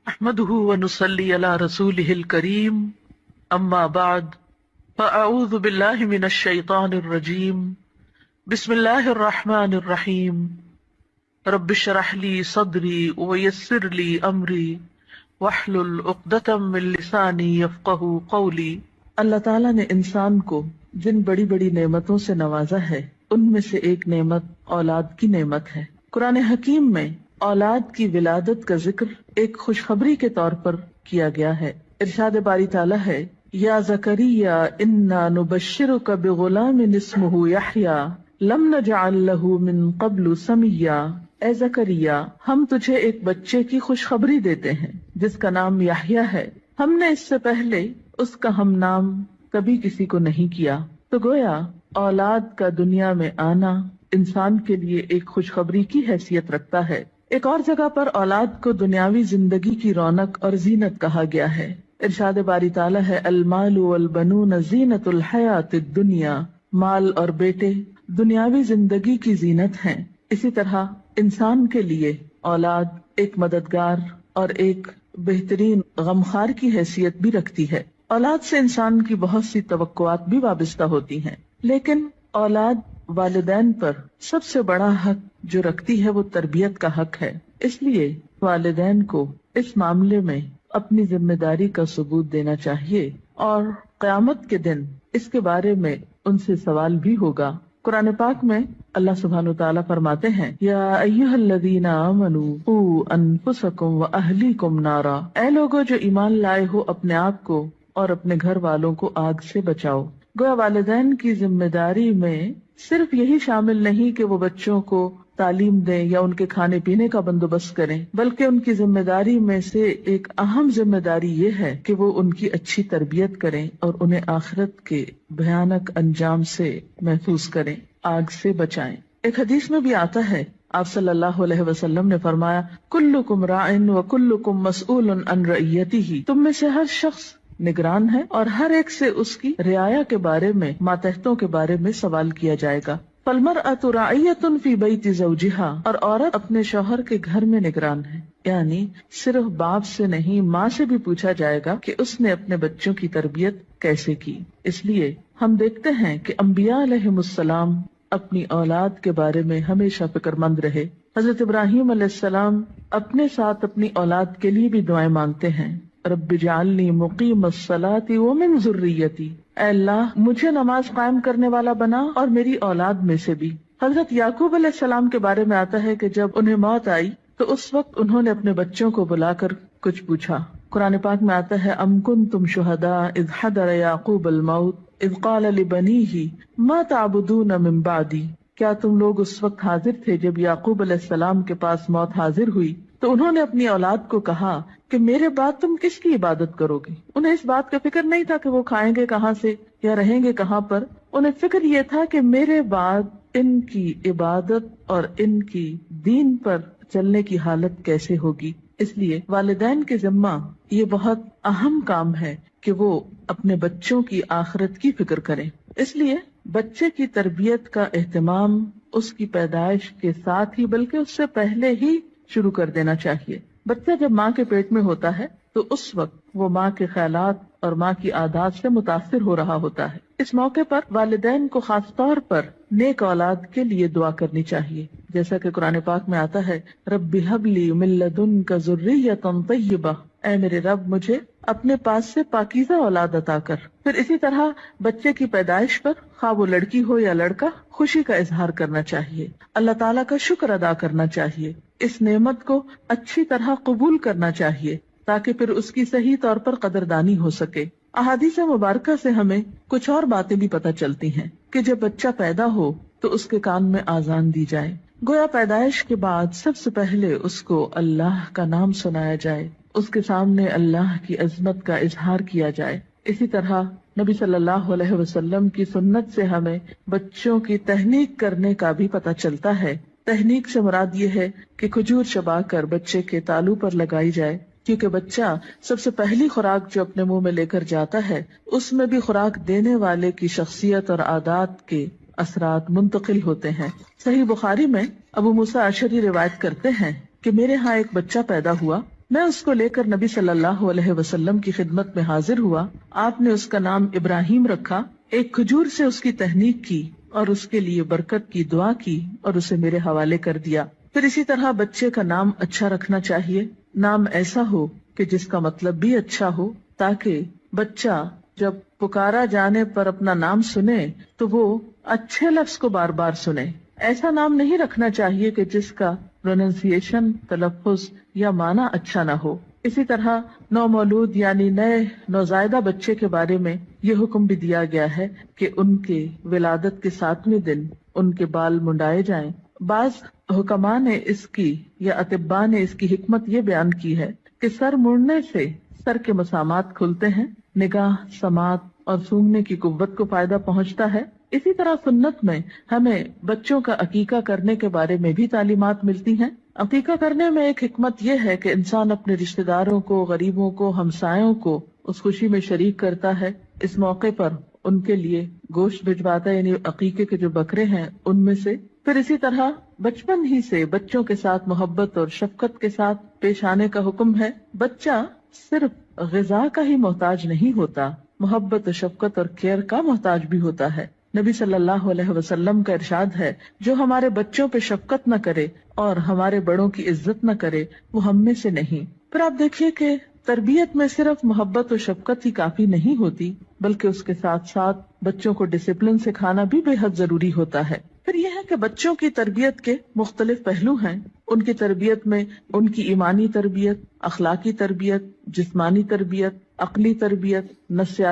احمده ونصلي على رسوله الكريم اما بعد فاعوذ بالله من الشيطان الرجيم بسم الله الرحمن الرحيم رب اشرح لي صدري ويسر لي امري واحلل عقدة من لساني يفقهوا قولي۔ اللہ تعالیٰ نے انسان کو جن بڑی بڑی نعمتوں سے نوازا ہے ان میں سے ایک نعمت اولاد کی نعمت ہے۔ قرآن حکیم میں اولاد کی ولادت کا ذکر ایک خوشخبری کے طور پر کیا گیا ہے۔ ارشاد باری تعالیٰ ہے، یا زکریا انا نبشرک بغلام اسمہ یحییٰ لم نجعل لہ من قبل سمیا۔ اے زکریا، ہم تجھے ایک بچے کی خوشخبری دیتے ہیں جس کا نام یحییٰ ہے، ہم نے اس سے پہلے اس کا ہم نام کبھی کسی کو نہیں کیا۔ تو گویا اولاد کا دنیا میں آنا انسان کے لیے ایک خوشخبری کی حیثیت رکھتا ہے۔ ایک اور جگہ پر اولاد کو دنیاوی زندگی کی رونق اور زینت کہا گیا ہے۔ ارشاد باری تعالیٰ ہے، المال والبنون زینت الحیات الدنیا، مال اور بیٹے دنیاوی زندگی کی زینت ہیں۔ اسی طرح انسان کے لیے اولاد ایک مددگار اور ایک بہترین غمخوار کی حیثیت بھی رکھتی ہے۔ اولاد سے انسان کی بہت سی توقعات بھی وابستہ ہوتی ہیں، لیکن اولاد والدین پر سب سے بڑا حق جو رکھتی ہے وہ تربیت کا حق ہے۔ اس لیے والدین کو اس معاملے میں اپنی ذمہ داری کا ثبوت دینا چاہیے، اور قیامت کے دن اس کے بارے میں ان سے سوال بھی ہوگا۔ قرآن پاک میں اللہ سبحانہ وتعالیٰ فرماتے ہیں، یا ایھا الذین آمنوا قوا انفسکم واہلیکم نارا، اے لوگو جو ایمان لائے ہو اپنے آپ کو اور اپنے گھر والوں کو آگ سے بچاؤ۔ گویا والدین کی ذمہ داری میں صرف یہی شامل نہیں کہ وہ بچوں کو تعلیم دیں یا ان کے کھانے پینے کا بندوبست کریں، بلکہ ان کی ذمہ داری میں سے ایک اہم ذمہ داری یہ ہے کہ وہ ان کی اچھی تربیت کریں اور انہیں آخرت کے بھیانک انجام سے محفوظ کریں، آگ سے بچائیں۔ ایک حدیث میں بھی آتا ہے، آپ صلی اللہ علیہ وسلم نے فرمایا، کلکم راع وکلکم مسئول عن رعیتہ، تم میں سے ہر شخص نگران ہے اور ہر ایک سے اس کی رعایا کے بارے میں، ماتحتوں کے بارے میں سوال کیا جائے گا۔ فالمرأۃ راعیۃ فی بیت زوجہا، اور عورت اپنے شوہر کے گھر میں نگران ہے، یعنی صرف باپ سے نہیں ماں سے بھی پوچھا جائے گا کہ اس نے اپنے بچوں کی تربیت کیسے کی۔ اس لیے ہم دیکھتے ہیں کہ انبیاء علیہم السلام اپنی اولاد کے بارے میں ہمیشہ فکر مند رہے۔ حضرت ابراہیم علیہ السلام اپنے ساتھ اپنی اولاد کے لیے بھی دعائیں مانگتے ہیں، رب اجعلنی مقیم الصلاۃ ومن ذریتی، اے اللہ مجھے نماز قائم کرنے والا بنا اور میری اولاد میں سے بھی۔ حضرت یعقوب علیہ السلام کے بارے میں آتا ہے کہ جب انہیں موت آئی تو اس وقت انہوں نے اپنے بچوں کو بلا کر کچھ پوچھا۔ قرآن پاک میں آتا ہے، ام کنتم شہداء اذ حضر یعقوب الموت اذ قال لبنیہ ما تعبدون من بعدی، کیا تم لوگ اس وقت حاضر تھے جب یعقوب علیہ السلام کے پاس موت حاضر ہوئی تو انہوں نے اپنی اولاد کو کہا کہ میرے بعد تم کس کی عبادت کرو گے؟ انہیں اس بات کا فکر نہیں تھا کہ وہ کھائیں گے کہاں سے یا رہیں گے کہاں پر، انہیں فکر یہ تھا کہ میرے بعد ان کی عبادت اور ان کی دین پر چلنے کی حالت کیسے ہوگی۔ اس لیے والدین کے ذمہ یہ بہت اہم کام ہے کہ وہ اپنے بچوں کی آخرت کی فکر کریں۔ اس لیے بچے کی تربیت کا اہتمام اس کی پیدائش کے ساتھ ہی بلکہ اس سے پہلے ہی شروع کر دینا چاہیے۔ بچہ جب ماں کے پیٹ میں ہوتا ہے تو اس وقت وہ ماں کے خیالات اور ماں کی عادات سے متاثر ہو رہا ہوتا ہے۔ اس موقع پر والدین کو خاص طور پر نیک اولاد کے لیے دعا کرنی چاہیے، جیسا کہ قرآن پاک میں آتا ہے، رب ہب لی من لدنک ذریۃ طیبہ، اے میرے رب مجھے اپنے پاس سے پاکیزہ اولاد عطا کر۔ پھر اسی طرح بچے کی پیدائش پر خواہ وہ لڑکی ہو یا لڑکا، خوشی کا اظہار کرنا چاہیے، اللہ تعالیٰ کا شکر ادا کرنا چاہیے، اس نعمت کو اچھی طرح قبول کرنا چاہیے تاکہ پھر اس کی صحیح طور پر قدردانی ہو سکے۔ احادیث مبارکہ سے ہمیں کچھ اور باتیں بھی پتہ چلتی ہیں کہ جب بچہ پیدا ہو تو اس کے کان میں آذان دی جائے، گویا پیدائش کے بعد سب سے پہلے اس کو اللہ کا نام سنایا جائے، اس کے سامنے اللہ کی عظمت کا اظہار کیا جائے۔ اسی طرح نبی صلی اللہ علیہ وسلم کی سنت سے ہمیں بچوں کی تہنیک کرنے کا بھی پتہ چلتا ہے۔ تہنیک سے مراد یہ ہے کہ کھجور چبا کر بچے کے تالو پر لگائی جائے، کیونکہ بچہ سب سے پہلی خوراک جو اپنے منہ میں لے کر جاتا ہے اس میں بھی خوراک دینے والے کی شخصیت اور عادات کے اثرات منتقل ہوتے ہیں۔ صحیح بخاری میں ابو موسیٰ اشعری روایت کرتے ہیں کہ میرے ہاں ایک بچہ پیدا ہوا میں اس کو لے کر نبی صلی اللہ علیہ وسلم کی خدمت میں حاضر ہوا. آپ نے اس کا نام ابراہیم رکھا، ایک کھجور سے اس کی تہنیک کی اور اس کے لیے برکت کی دعا کی اور اسے میرے حوالے کر دیا. پھر اسی طرح بچے کا نام اچھا رکھنا چاہیے، نام ایسا ہو کہ جس کا مطلب بھی اچھا ہو، تاکہ بچہ جب پکارا جانے پر اپنا نام سنے تو وہ اچھے لفظ کو بار بار سنے. ایسا نام نہیں رکھنا چاہیے کہ جس کا پروننسیشن، تلفظ یا معنی اچھا نہ ہو. اسی طرح نومولود یعنی نئے نوزائیدہ بچے کے بارے میں یہ حکم بھی دیا گیا ہے کہ ان کے ولادت کے 7ویں دن ان کے بال منڈائے جائیں. بعض حکماء نے اس کی یا اطباء نے اس کی حکمت یہ بیان کی ہے کہ سر مڑنے سے سر کے مسامات کھلتے ہیں، نگاہ، سماعت اور سونگنے کی قوت کو فائدہ پہنچتا ہے. اسی طرح سنت میں ہمیں بچوں کا عقیقہ کرنے کے بارے میں بھی تعلیمات ملتی ہیں. عقیقہ کرنے میں ایک حکمت یہ ہے کہ انسان اپنے رشتہ داروں کو، غریبوں کو، ہمسایوں کو اس خوشی میں شریک کرتا ہے. اس موقع پر ان کے لیے گوشت بھجواتا ہے، یعنی عقیقے کے جو بکرے ہیں ان میں سے. پھر اسی طرح بچپن ہی سے بچوں کے ساتھ محبت اور شفقت کے ساتھ پیش آنے کا حکم ہے. بچہ صرف غذا کا ہی محتاج نہیں ہوتا، محبت و شفقت اور کیئر کا محتاج بھی ہوتا ہے. نبی صلی اللہ علیہ وسلم کا ارشاد ہے، جو ہمارے بچوں پہ شفقت نہ کرے اور ہمارے بڑوں کی عزت نہ کرے وہ ہم میں سے نہیں. پھر آپ دیکھیے کہ تربیت میں صرف محبت و شفقت ہی کافی نہیں ہوتی، بلکہ اس کے ساتھ ساتھ بچوں کو ڈسپلن سکھانا بھی بے حد ضروری ہوتا ہے. پھر یہ ہے کہ بچوں کی تربیت کے مختلف پہلو ہیں. ان کی تربیت میں ان کی ایمانی تربیت، اخلاقی تربیت، جسمانی تربیت، عقلی تربیت، نفسیاتی